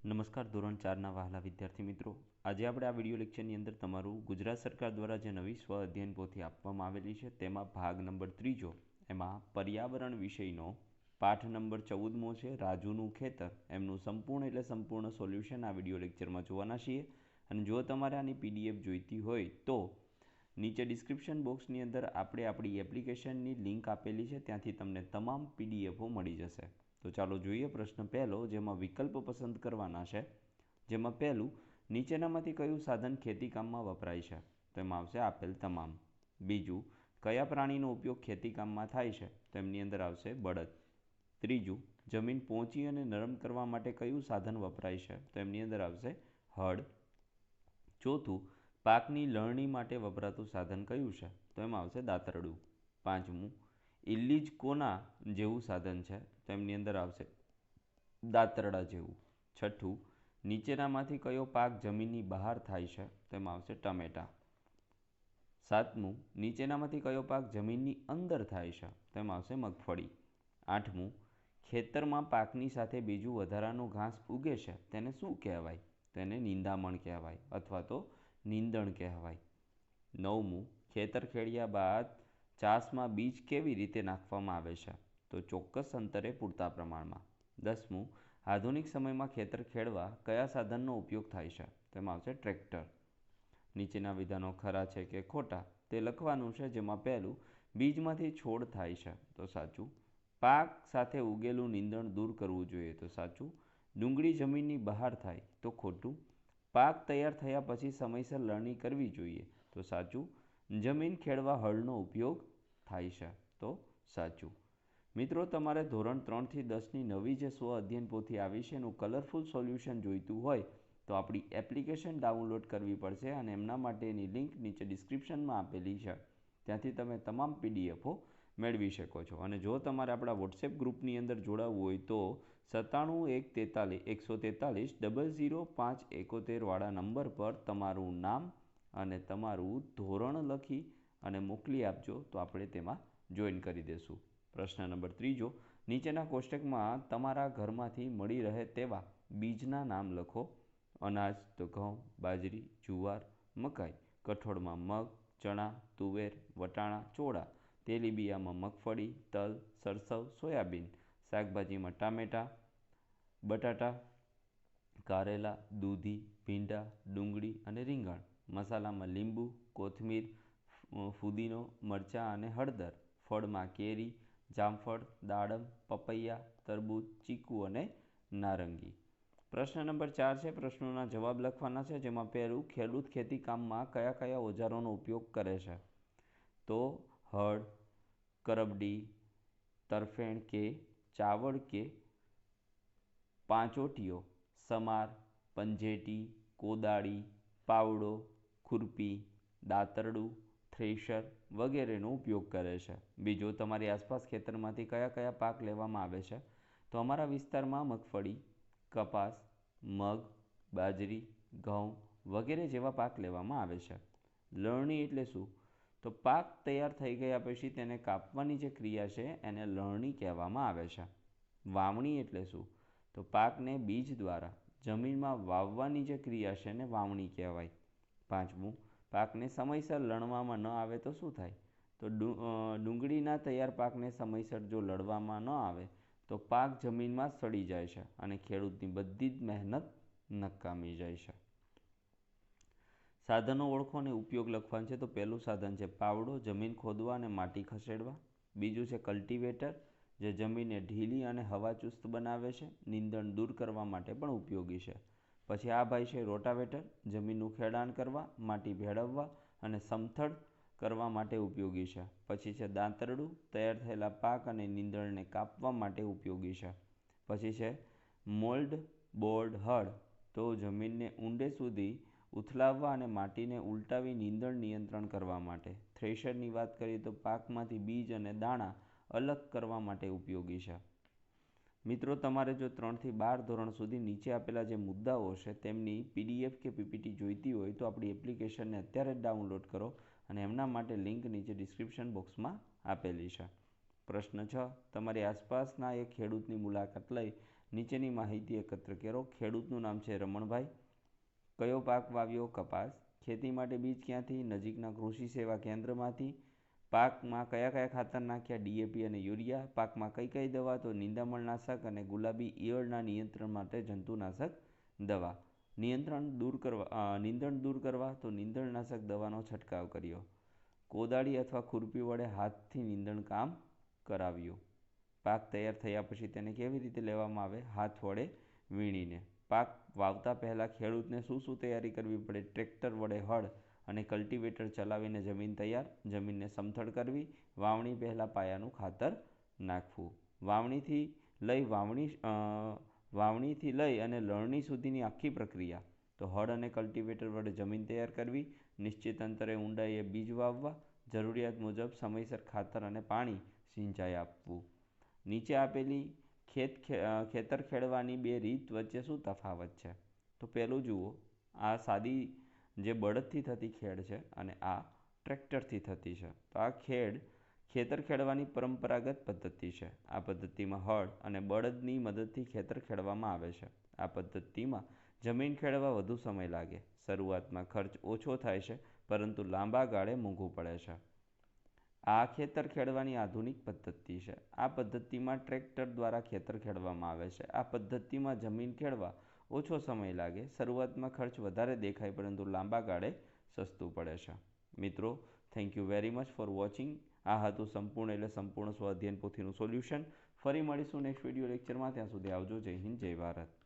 નમસ્કાર ધોરણ 4ના વહાલા વિદ્યાર્થી મિત્રો, આજે આપણે આ વિડીયો લેક્ચરની અંદર તમારું ગુજરાત સરકાર દ્વારા જે નવી સ્વ અધ્યયન પોથી આપવામાં આવેલી છે તેમાં ભાગ નંબર 3 એમાં પર્યાવરણ વિષયનો પાઠ નંબર 14મો છે રાજુનું ખેતર, એમનું સંપૂર્ણ સોલ્યુશન આ વિડીયો લેક્ચરમાં જોવાના છીએ. અને જો તમારે આની પીડીએફ જોઈતી હોય તો નીચે ડિસ્ક્રિપ્શન બોક્સની અંદર આપણે આપણી એપ્લિકેશનની લિંક આપેલી છે, ત્યાંથી તમને તમામ પીડીએફો મળી જશે. તો ચાલો જોઈએ પ્રશ્ન પહેલો, જેમાં વિકલ્પ પસંદ કરવાના છે. જેમાં પહેલું, નીચેનામાંથી કયું સાધન ખેતીકામમાં વપરાય છે? તો એમાં આવશે આપેલ તમામ. બીજું, કયા પ્રાણીનો ઉપયોગ ખેતીકામમાં થાય છે? તો એમની અંદર આવશે બળદ. ત્રીજું, જમીન પહોંચી અને નરમ કરવા માટે કયું સાધન વપરાય છે? તો એમની અંદર આવશે હળ. ચોથું, પાકની લણણી માટે વપરાતું સાધન કયું છે? તો એમાં આવશે દાતરડું. પાંચમું, ઇલ્લીજ કોના જેવું સાધન છે? તો એમની અંદર આવશે દાતરડા જેવું. છઠ્ઠું, નીચેનામાંથી કયો પાક જમીનની બહાર થાય છે? તો એમાં આવશે ટમેટા. સાતમું, નીચેનામાંથી કયો પાક જમીનની અંદર થાય છે? તો એમાં આવશે મગફળી. આઠમું, ખેતરમાં પાકની સાથે બીજું વધારાનું ઘાસ ઉગે છે તેને શું કહેવાય? તેને નિંદામણ કહેવાય અથવા તો નીંદણ કહેવાય. નવમું, ખેતર ખેડ્યા બાદ ચાસમાં બીજ કેવી રીતે નાખવામાં આવે છે? તો ચોક્કસ અંતરે પૂરતા પ્રમાણમાં. 10મું, આધુનિક સમયમાં ખેતર ખેડવા કયા સાધનનો ઉપયોગ થાય છે? તેમાં આવશે ટ્રેક્ટર. નીચેના વિધાનો ખરા છે કે ખોટા તે લખવાનું છે. જેમાં પહેલું, બીજમાંથી છોડ થાય છે તો સાચું. પાક સાથે ઉગેલું નીંદણ દૂર કરવું જોઈએ તો સાચું. ડુંગળી જમીનની બહાર થાય તો ખોટું. પાક તૈયાર થયા પછી સમયસર લણણી કરવી જોઈએ તો સાચું. જમીન ખેડવા હળનો ઉપયોગ થાય છે તો સાચું. મિત્રો, તમારે ધોરણ 3થી 10ની નવી જે સ્વ અધ્યયન પોથી આવી છે એનું કલરફુલ સોલ્યુશન જોઈતું હોય તો આપણી એપ્લિકેશન ડાઉનલોડ કરવી પડશે, અને એમના માટેની લિંક નીચે ડિસ્ક્રિપ્શનમાં આપેલી છે, ત્યાંથી તમે તમામ પીડીએફો મેળવી શકો છો. અને જો તમારે આપણા વોટ્સએપ ગ્રુપની અંદર જોડાવવું હોય તો 9714300571 વાળા નંબર પર તમારું નામ અને તમારું ધોરણ લખી અને મોકલી આપજો તો આપણે તેમાં જોઈન કરી દઈશું. પ્રશ્ન નંબર 3, નીચેના કોષ્ટકમાં તમારા ઘરમાંથી મળી રહે તેવા બીજના નામ લખો. અનાજ તો ઘઉં, બાજરી, જુવાર, મકાઈ. કઠોળમાં મગ, ચણા, તુવેર, વટાણા, ચોળા. તેલીબિયામાં મગફળી, તલ, સરસવ, સોયાબીન. શાકભાજીમાં ટામેટા, બટાટા, કારેલા, દૂધી, ભીંડા, ડુંગળી અને રીંગણ. મસાલામાં લીંબુ, કોથમીર, ફુદીનો, મરચાં અને હળદર. ફળમાં કેરી, જામફળ, દાડમ, પપૈયા, તરબૂચ, ચીકુ અને નારંગી. પ્રશ્ન નંબર 4 છે. પ્રશ્નોના જવાબ લખવાના છે. જેમાં પહેલું, ખેડૂત ખેતી કામમાં કયા કયા ઓજારોનો ઉપયોગ કરે છે? તો હળ, કરબડી, તરફેણ કે ચાવડ કે પાંચોટીઓ, સમાર, પંજેટી, કોદાળી, પાવડો, ખુરપી, દાતરડું, થ્રેશર વગેરેનો ઉપયોગ કરે છે. બીજો, તમારી આસપાસ ખેતરમાંથી કયા કયા પાક લેવામાં આવે છે? તો અમારા વિસ્તારમાં મગફળી, કપાસ, મગ, બાજરી, ઘઉં વગેરે જેવા પાક લેવામાં આવે છે. લણણી એટલે શું? તો પાક તૈયાર થઈ ગયા પછી તેને કાપવાની જે ક્રિયા છે એને લણણી કહેવામાં આવે છે. વાવણી એટલે શું? તો પાકને બીજ દ્વારા જમીનમાં વાવવાની જે ક્રિયા છે એને વાવણી કહેવાય. પાંચમું, પાકને સમયસર લણવામાં ન આવે તો શું થાય? તો ડુંગળીના તૈયાર પાકને સમયસર જો લણવામાં ન આવે તો પાક જમીનમાં સડી જાય છે અને ખેડૂતની બધી જ મહેનત નકામી જાય છે. સાધનો ઓળખો અને ઉપયોગ લખવાનું છે. તો પહેલું સાધન છે પાવડો, જમીન ખોદવા અને માટી ખસેડવા. બીજું છે કલ્ટિવેટર, જે જમીનને ઢીલી અને હવાચુસ્ત બનાવે છે, નીંદણ દૂર કરવા માટે પણ ઉપયોગી છે. પછી આ ભાઈ છે રોટાવેટર, જમીનનું ખેડાણ કરવા, માટી ભેળવવા અને સમથળ કરવા માટે ઉપયોગી છે. પછી છે દાંતરડું, તૈયાર થયેલા પાક અને નીંદણને કાપવા માટે ઉપયોગી છે. પછી છે મોલ્ડ બોર્ડ હળ, તો જમીનને ઊંડે સુધી ઉથલાવવા અને માટીને ઉલટાવી નીંદણ નિયંત્રણ કરવા માટે. થ્રેશરની વાત કરીએ તો પાકમાંથી બીજ અને દાણા અલગ કરવા માટે ઉપયોગી છે. મિત્રો, તમારે જો 3થી 12 ધોરણ સુધી નીચે આપેલા જે મુદ્દાઓ છે તેમની પીડીએફ કે પીપીટી જોઈતી હોય તો આપણી એપ્લિકેશનને અત્યારે જ ડાઉનલોડ કરો, અને એમના માટે લિંક નીચે ડિસ્ક્રિપ્શન બોક્સમાં આપેલી છે. પ્રશ્ન 6, તમારી આસપાસના એક ખેડૂતની મુલાકાત લઈ નીચેની માહિતી એકત્ર કરો. ખેડૂતનું નામ છે રમણભાઈ. કયો પાક વાવ્યો? કપાસ. ખેતી માટે બીજ ક્યાંથી? નજીકના કૃષિ સેવા કેન્દ્રમાંથી. પાકમાં કયા કયા ખાતર નાખ્યા? DAP અને યુરિયા. પાકમાં કઈ કઈ દવા? તો નિંદામણનાશક અને ગુલાબી ઈયળના નિયંત્રણ માટે જંતુનાશક દવા. નીંદણ દૂર કરવા તો નીંદણનાશક દવાનો છંટકાવ કર્યો. કોદાળી અથવા ખુરપી વડે હાથથી નીંદણ કામ કરાવ્યું. પાક તૈયાર થયા પછી તેને કેવી રીતે લેવામાં આવે? હાથ વડે વીણીને. પાક વાવતા પહેલાં ખેડૂતને શું તૈયારી કરવી પડે? ટ્રેક્ટર વડે હળ અને કલ્ટિવેટર ચલાવીને જમીન તૈયાર. જમીનને સમથળ કરવી. વાવણી પહેલાં પાયાનું ખાતર નાખવું. વાવણીથી લઈ અને લણણી સુધીની આખી પ્રક્રિયા. તો હળ અને કલ્ટિવેટર વડે જમીન તૈયાર કરવી. નિશ્ચિત અંતરે ઊંડાઈએ બીજ વાવવા. જરૂરિયાત મુજબ સમયસર ખાતર અને પાણી સિંચાઈ આપવું. નીચે આપેલી ખેતર ખેડવાની બે રીત વચ્ચે શું તફાવત છે? તો પહેલું જુઓ, આ સાદી જે બળદથી થતી ખેડ છે અને આ ટ્રેક્ટરથી થતી છે. તો આ ખેતર ખેડવાની પરંપરાગત પદ્ધતિ છે. આ પદ્ધતિમાં હળ અને બળદની મદદથી ખેતર ખેડવામાં આવે છે. આ પદ્ધતિમાં જમીન ખેડવા વધુ સમય લાગે. શરૂઆતમાં ખર્ચ ઓછો થાય છે, પરંતુ લાંબા ગાળે મોંઘું પડે છે. આ ખેતર ખેડવાની આધુનિક પદ્ધતિ છે. આ પદ્ધતિમાં ટ્રેક્ટર દ્વારા ખેતર ખેડવામાં આવે છે. આ પદ્ધતિમાં જમીન ખેડવા ઓછો સમય લાગે. શરૂઆતમાં ખર્ચ વધારે દેખાય, પરંતુ લાંબા ગાળે સસ્તું પડે છે. મિત્રો, thank you very much for watching. આ હતું સંપૂર્ણ સ્વ અધ્યયન પોથીનું સોલ્યુશન. ફરી મળીશું નેક્સ્ટ વિડીયો લેક્ચરમાં. ત્યાં સુધી આવજો. જય હિન્દ, જય ભારત.